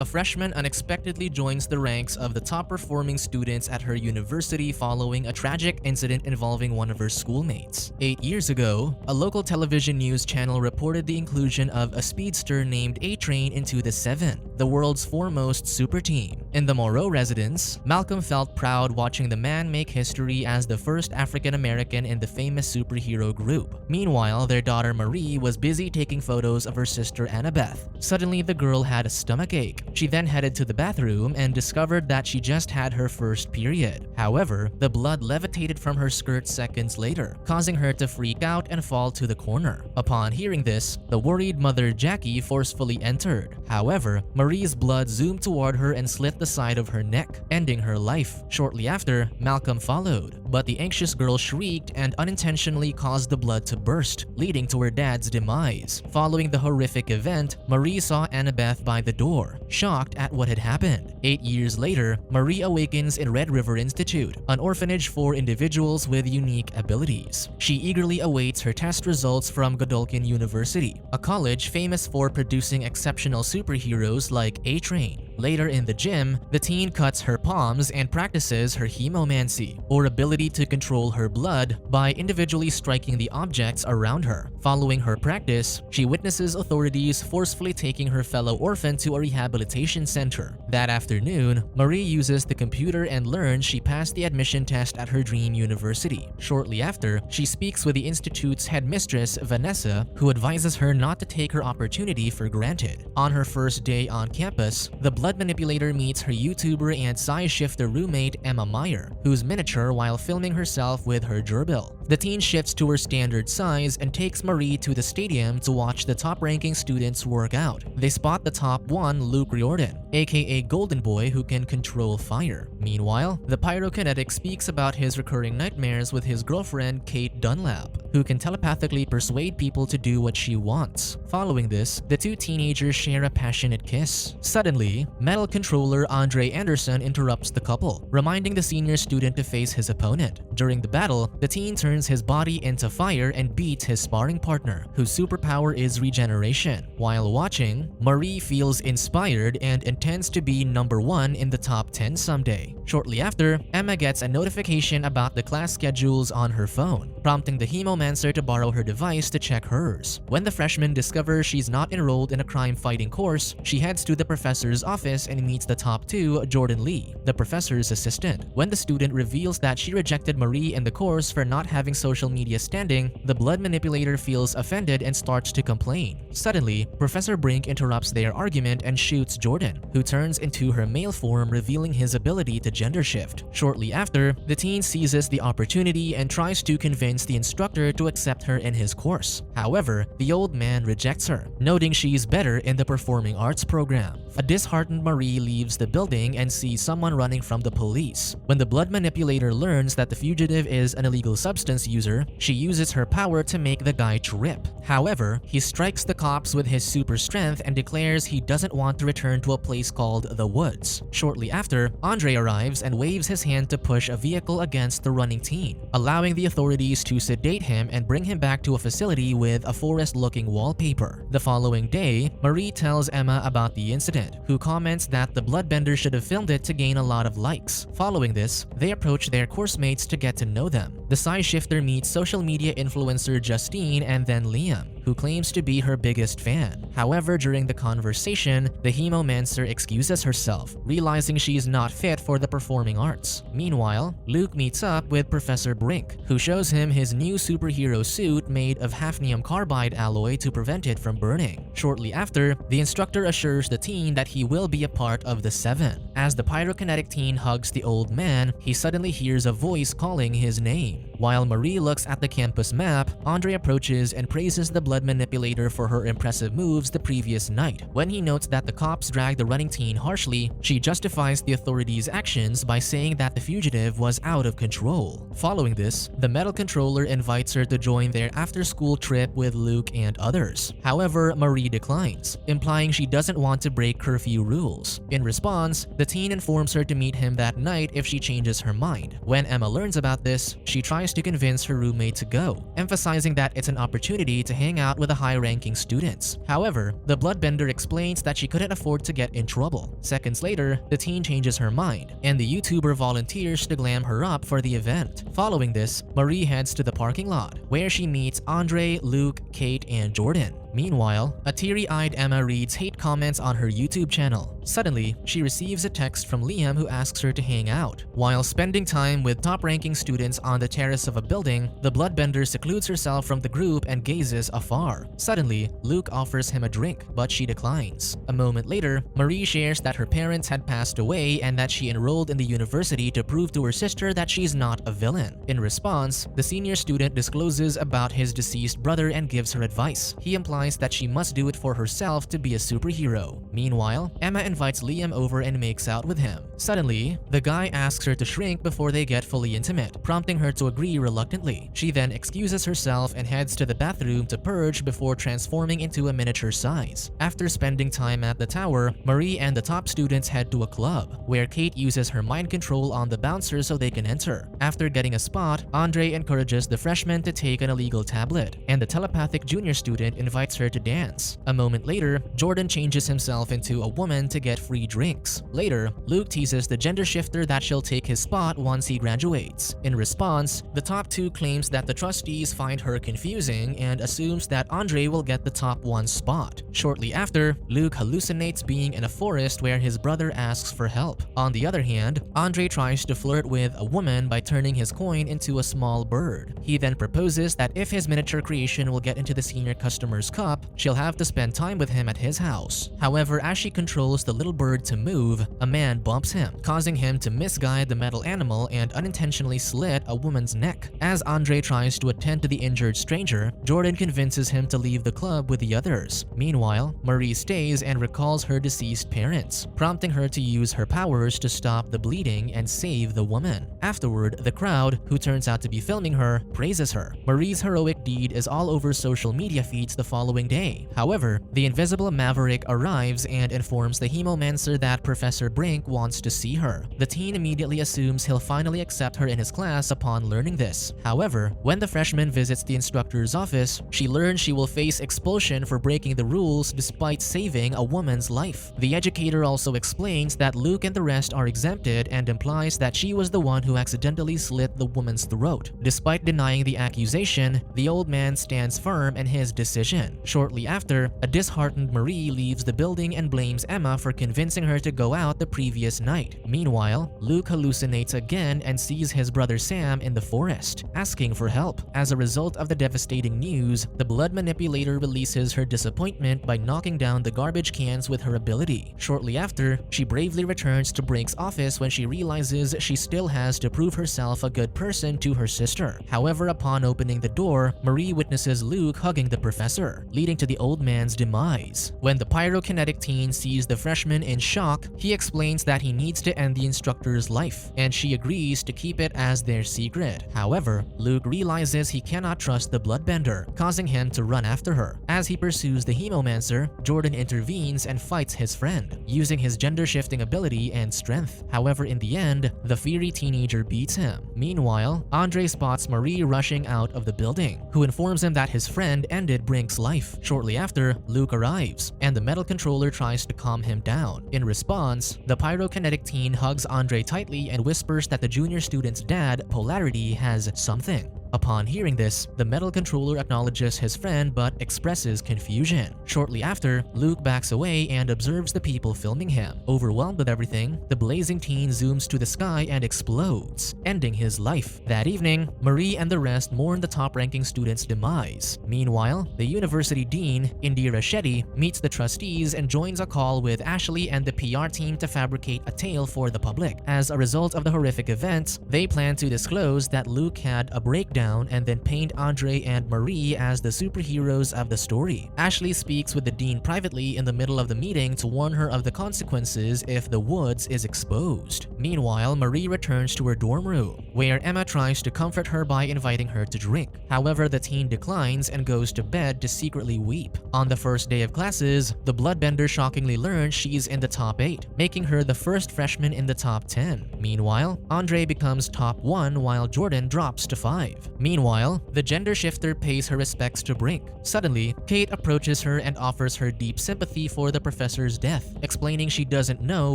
A freshman unexpectedly joins the ranks of the top-performing students at her university following a tragic incident involving one of her schoolmates. 8 years ago, a local television news channel reported the inclusion of a speedster named A-Train into the Seven, the world's foremost super team. In the Moreau residence, Malcolm felt proud watching the man make history as the first African-American in the famous superhero group. Meanwhile, their daughter Marie was busy taking photos of her sister Annabeth. Suddenly, the girl had a stomachache. She then headed to the bathroom and discovered that she just had her first period. However, the blood levitated from her skirt seconds later, causing her to freak out and fall to the corner. Upon hearing this, the worried mother Jackie forcefully entered. However, Marie's blood zoomed toward her and slit the side of her neck, ending her life. Shortly after, Malcolm followed, but the anxious girl shrieked and unintentionally caused the blood to burst, leading to her dad's demise. Following the horrific event, Marie saw Annabeth by the door, shocked at what had happened. 8 years later, Marie awakens in Red River Institute, an orphanage for individuals with unique abilities. She eagerly awaits her test results from Godolkin University, a college famous for producing exceptional superheroes like A-Train. Later in the gym, the teen cuts her palms and practices her hemomancy, or ability to control her blood, by individually striking the objects around her. Following her practice, she witnesses authorities forcefully taking her fellow orphan to a rehabilitation center. That afternoon, Marie uses the computer and learns she passed the admission test at her dream university. Shortly after, she speaks with the institute's headmistress, Vanessa, who advises her not to take her opportunity for granted. On her first day on campus, the blood manipulator meets her YouTuber and size shifter roommate, Emma Meyer, who's miniature while filming herself with her gerbil. The teen shifts to her standard size and takes Marie to the stadium to watch the top-ranking students work out. They spot the top one, Luke Riordan, aka Golden Boy, who can control fire. Meanwhile, the pyrokinetic speaks about his recurring nightmares with his girlfriend, Kate Dunlap, who can telepathically persuade people to do what she wants. Following this, the two teenagers share a passionate kiss. Suddenly, metal controller Andre Anderson interrupts the couple, reminding the senior student to face his opponent. During the battle, the teen turns his body into fire and beats his sparring partner, whose superpower is regeneration. While watching, Marie feels inspired and intends to be number 1 in the top 10 someday. Shortly after, Emma gets a notification about the class schedules on her phone, prompting the hemomancer to borrow her device to check hers. When the freshman discovers she's not enrolled in a crime-fighting course, she heads to the professor's office and meets the top 2, Jordan Lee, the professor's assistant. When the student reveals that she rejected Marie in the course for not having social media standing, the blood manipulator feels offended and starts to complain. Suddenly, Professor Brink interrupts their argument and shoots Jordan, who turns into her male form, revealing his ability to gender shift. Shortly after, the teen seizes the opportunity and tries to convince the instructor to accept her in his course. However, the old man rejects her, noting she's better in the performing arts program. A disheartened Marie leaves the building and sees someone running from the police. When the blood manipulator learns that the fugitive is an illegal substance user, she uses her power to make the guy trip. However, he strikes the cops with his super strength and declares he doesn't want to return to a place called the Woods. Shortly after, Andre arrives and waves his hand to push a vehicle against the running teen, allowing the authorities to sedate him and bring him back to a facility with a forest-looking wallpaper. The following day, Marie tells Emma about the incident, who comments that the bloodbender should have filmed it to gain a lot of likes. Following this, they approach their course mates to get to know them. The size shifter meets social media influencer Justine and then Liam, who claims to be her biggest fan. However, during the conversation, the hemomancer excuses herself, realizing she's not fit for the performing arts. Meanwhile, Luke meets up with Professor Brink, who shows him his new superhero suit made of hafnium carbide alloy to prevent it from burning. Shortly after, the instructor assures the teen that he will be a part of the Seven. As the pyrokinetic teen hugs the old man, he suddenly hears a voice calling his name. While Marie looks at the campus map, Andre approaches and praises the blood manipulator for her impressive moves the previous night. When he notes that the cops dragged the running teen harshly, she justifies the authorities' actions by saying that the fugitive was out of control. Following this, the metal controller invites her to join their after-school trip with Luke and others. However, Marie declines, implying she doesn't want to break curfew rules. In response, the teen informs her to meet him that night if she changes her mind. When Emma learns about this, she tries tries to convince her roommate to go, emphasizing that it's an opportunity to hang out with the high-ranking students. However, the bloodbender explains that she couldn't afford to get in trouble. Seconds later, the teen changes her mind, and the YouTuber volunteers to glam her up for the event. Following this, Marie heads to the parking lot, where she meets Andre, Luke, Kate, and Jordan. Meanwhile, a teary-eyed Emma reads hate comments on her YouTube channel. Suddenly, she receives a text from Liam who asks her to hang out. While spending time with top-ranking students on the terrace of a building, the bloodbender secludes herself from the group and gazes afar. Suddenly, Luke offers him a drink, but she declines. A moment later, Marie shares that her parents had passed away and that she enrolled in the university to prove to her sister that she's not a villain. In response, the senior student discloses about his deceased brother and gives her advice. He implies that she must do it for herself to be a superhero. Meanwhile, Emma invites Liam over and makes out with him. Suddenly, the guy asks her to shrink before they get fully intimate, prompting her to agree reluctantly. She then excuses herself and heads to the bathroom to purge before transforming into a miniature size. After spending time at the tower, Marie and the top students head to a club, where Kate uses her mind control on the bouncer so they can enter. After getting a spot, Andre encourages the freshman to take an illegal tablet, and the telepathic junior student invites her to dance. A moment later, Jordan changes himself into a woman to get free drinks. Later, Luke teases the gender shifter that she'll take his spot once he graduates. In response, the top two claims that the trustees find her confusing and assumes that Andre will get the top one spot. Shortly after, Luke hallucinates being in a forest where his brother asks for help. On the other hand, Andre tries to flirt with a woman by turning his coin into a small bird. He then proposes that if his miniature creation will get into the senior customer's cup, she'll have to spend time with him at his house. However, as she controls the little bird to move, a man bumps him, causing him to misguide the metal animal and unintentionally slit a woman's neck. As Andre tries to attend to the injured stranger, Jordan convinces him to leave the club with the others. Meanwhile, Marie stays and recalls her deceased parents, prompting her to use her powers to stop the bleeding and save the woman. Afterward, the crowd, who turns out to be filming her, praises her. Marie's heroic deed is all over social media feeds the following day. However, the invisible Maverick arrives and informs the hemomancer that Professor Brink wants to see her. The teen immediately assumes he'll finally accept her in his class upon learning this. However, when the freshman visits the instructor's office, she learns she will face expulsion for breaking the rules despite saving a woman's life. The educator also explains that Luke and the rest are exempted and implies that she was the one who accidentally slit the woman's throat. Despite denying the accusation, the old man stands firm in his decision. Shortly after, a disheartened Marie leaves the building and blames Emma for convincing her to go out the previous night. Meanwhile, Luke hallucinates again and sees his brother Sam in the forest, asking for help. As a result of the devastating news, the blood manipulator releases her disappointment by knocking down the garbage cans with her ability. Shortly after, she bravely returns to Brink's office when she realizes she still has to prove herself a good person to her sister. However, upon opening the door, Marie witnesses Luke hugging the professor, leading to the old man's demise. When the pyrokinetic teen sees the freshman in shock, he explains that he needs to end the instructor's life, and she agrees to keep it as their secret. However, Luke realizes he cannot trust the bloodbender, causing him to run after her. As he pursues the hemomancer, Jordan intervenes and fights his friend, using his gender-shifting ability and strength. However, in the end, the fiery teenager beats him. Meanwhile, Andre spots Marie rushing out of the building, who informs him that his friend ended Brink's life. Shortly after, Luke arrives, and the metal controller tries to calm him down. In response, the pyrokinetic teen hugs Andre tightly and whispers that the junior student's dad, Polarity, has something. Upon hearing this, the metal controller acknowledges his friend but expresses confusion. Shortly after, Luke backs away and observes the people filming him. Overwhelmed with everything, the blazing teen zooms to the sky and explodes, ending his life. That evening, Marie and the rest mourn the top-ranking student's demise. Meanwhile, the university dean, Indira Shetty, meets the trustees and joins a call with Ashley and the PR team to fabricate a tale for the public. As a result of the horrific events, they plan to disclose that Luke had a breakdown and then paint Andre and Marie as the superheroes of the story. Ashley speaks with the dean privately in the middle of the meeting to warn her of the consequences if the woods is exposed. Meanwhile, Marie returns to her dorm room, where Emma tries to comfort her by inviting her to drink. However, the teen declines and goes to bed to secretly weep. On the first day of classes, the bloodbender shockingly learns she's in the top 8, making her the first freshman in the top 10. Meanwhile, Andre becomes top 1 while Jordan drops to 5. Meanwhile, the gender shifter pays her respects to Brink. Suddenly, Kate approaches her and offers her deep sympathy for the professor's death, explaining she doesn't know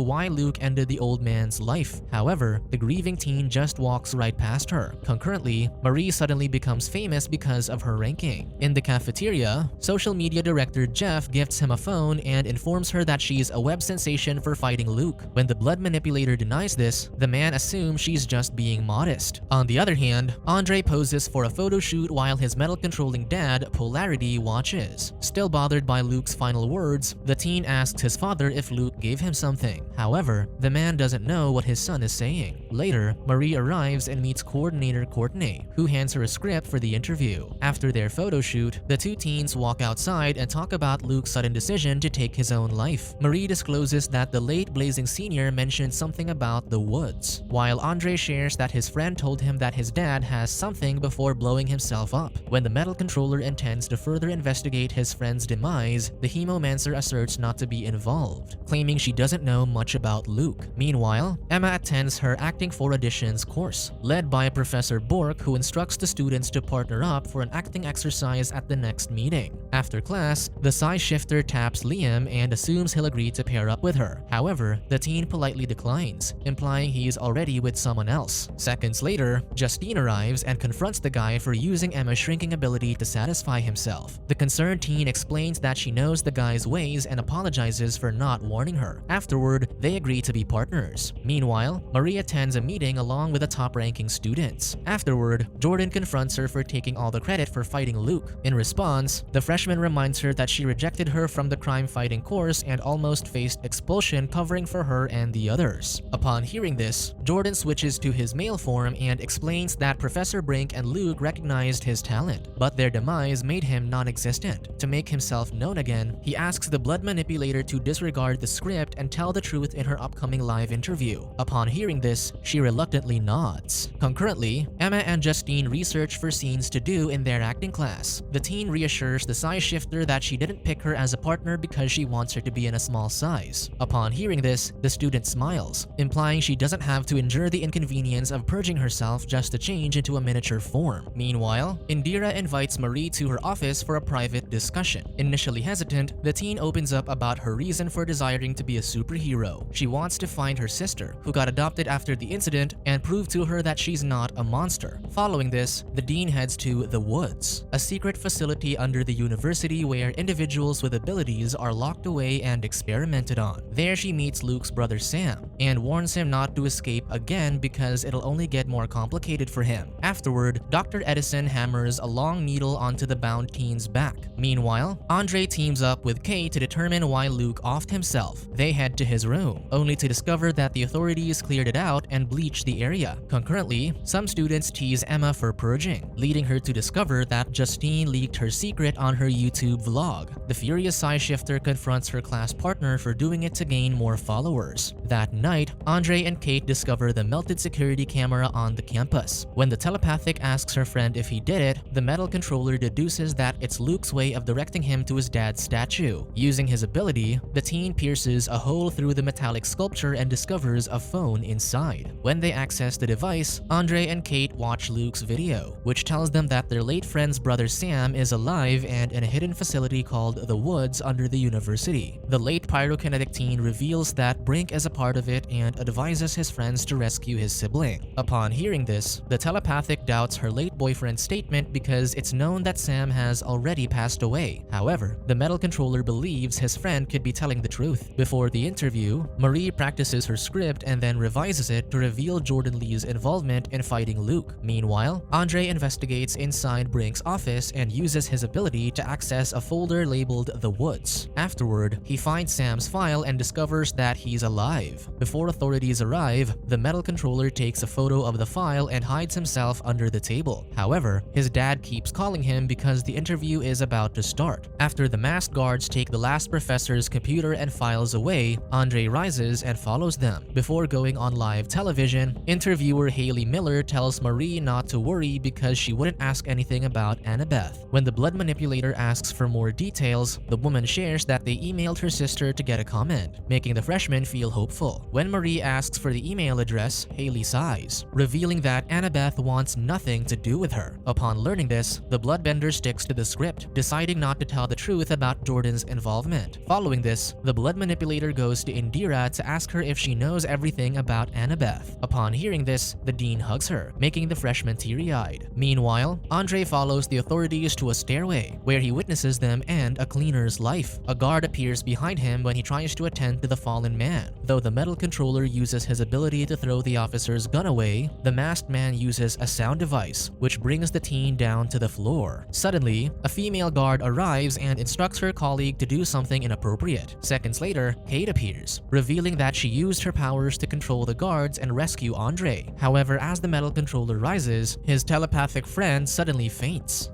why Luke ended the old man's life. However, the grieving teen just walks right past her. Concurrently, Marie suddenly becomes famous because of her ranking. In the cafeteria, social media director Jeff gifts him a phone and informs her that she's a web sensation for fighting Luke. When the blood manipulator denies this, the man assumes she's just being modest. On the other hand, Andre poses for a photo shoot while his metal-controlling dad, Polarity, watches. Still bothered by Luke's final words, the teen asks his father if Luke gave him something. However, the man doesn't know what his son is saying. Later, Marie arrives and meets coordinator Courtney, who hands her a script for the interview. After their photo shoot, the two teens walk outside and talk about Luke's sudden decision to take his own life. Marie discloses that the late Blazing Sr. mentioned something about the woods, while Andre shares that his friend told him that his dad has something before blowing himself up. When the metal controller intends to further investigate his friend's demise, the hemomancer asserts not to be involved, claiming she doesn't know much about Luke. Meanwhile, Emma attends her acting for auditions course, led by Professor Bork, who instructs the students to partner up for an acting exercise at the next meeting. After class, the size shifter taps Liam and assumes he'll agree to pair up with her. However, the teen politely declines, implying he's already with someone else. Seconds later, Justine arrives and confronts the guy for using Emma's shrinking ability to satisfy himself. The concerned teen explains that she knows the guy's ways and apologizes for not warning her. Afterward, they agree to be partners. Meanwhile, Marie attends a meeting along with the top-ranking students. Afterward, Jordan confronts her for taking all the credit for fighting Luke. In response, the freshman reminds her that she rejected her from the crime-fighting course and almost faced expulsion covering for her and the others. Upon hearing this, Jordan switches to his male form and explains that Professor Brink and Luke recognized his talent, but their demise made him non-existent. To make himself known again, he asks the blood manipulator to disregard the script and tell the truth in her upcoming live interview. Upon hearing this, she reluctantly nods. Concurrently, Emma and Justine research for scenes to do in their acting class. The teen reassures the size shifter that she didn't pick her as a partner because she wants her to be in a small size. Upon hearing this, the student smiles, implying she doesn't have to endure the inconvenience of purging herself just to change into a miniature form. Meanwhile, Indira invites Marie to her office for a private discussion. Initially hesitant, the teen opens up about her reason for desiring to be a superhero. She wants to find her sister, who got adopted after the incident, and prove to her that she's not a monster. Following this, the dean heads to the Woods, a secret facility under the university where individuals with abilities are locked away and experimented on. There she meets Luke's brother Sam, and warns him not to escape again because it'll only get more complicated for him. Afterward, Dr. Edison hammers a long needle onto the bound teen's back. Meanwhile, Andre teams up with Kay to determine why Luke offed himself. They head to his room, only to discover that the authorities cleared it out and bleached the area. Concurrently, some students tease Emma for purging, leading her to discover that Justine leaked her secret on her YouTube vlog. The furious size shifter confronts her class partner for doing it to gain more followers. That night, Andre and Kate discover the melted security camera on the campus. When the telepathic asks her friend if he did it, the metal controller deduces that it's Luke's way of directing him to his dad's statue. Using his ability, the teen pierces a hole through the metallic sculpture and discovers a phone inside. When they access the device, Andre and Kate watch Luke's video, which tells them that their late friend's brother Sam is alive and in a hidden facility called the Woods under the university. The late pyrokinetic teen reveals that Brink is a part of it and advises his friends to rescue his sibling. Upon hearing this, the telepathic doubts her late boyfriend's statement because it's known that Sam has already passed away. However, the metal controller believes his friend could be telling the truth. Before the interview, Marie practices her script and then revises it to reveal Jordan Lee's involvement in fighting Luke. Meanwhile, Andre investigates inside Brink's office and uses his ability to access a folder labeled The Woods. Afterward, he finds Sam's file and discovers that he's alive. Before authorities arrive, the metal controller takes a photo of the file and hides himself under the table. However, his dad keeps calling him because the interview is about to start. After the masked guards take the last professor's computer and files away, Andre rises and follows them. Before going on live television, interviewer Haley Miller tells Marie not to worry because she wouldn't ask anything about Annabeth. When the blood manipulator asks for more details, the woman shares that they emailed her sister to get a comment, making the freshman feel hopeful. When Marie asks for the email address, Haley sighs, revealing that Annabeth wants nothing to do with her. Upon learning this, the bloodbender sticks to the script, deciding not to tell the truth about Jordan's involvement. Following this, the blood manipulator goes to Indira to ask her if she knows everything about Annabeth. Upon hearing this, the dean hugs her, making the freshman teary-eyed. Meanwhile, Andre follows the authorities to a stairway, where he witnesses them end a cleaner's life. A guard appears behind him when he tries to attend to the fallen man. Though the metal controller uses his ability to throw the officer's gun away, the masked man uses a sound device, which brings the teen down to the floor. Suddenly, a female guard arrives and instructs her colleague to do something inappropriate. Seconds later, Kate appears, revealing that she used her powers to control the guards and rescue Andre. However, as the metal controller rises, his telepathic friend suddenly faints.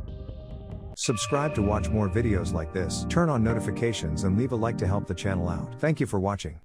Subscribe to watch more videos like this, turn on notifications and leave a like to help the channel out. Thank you for watching.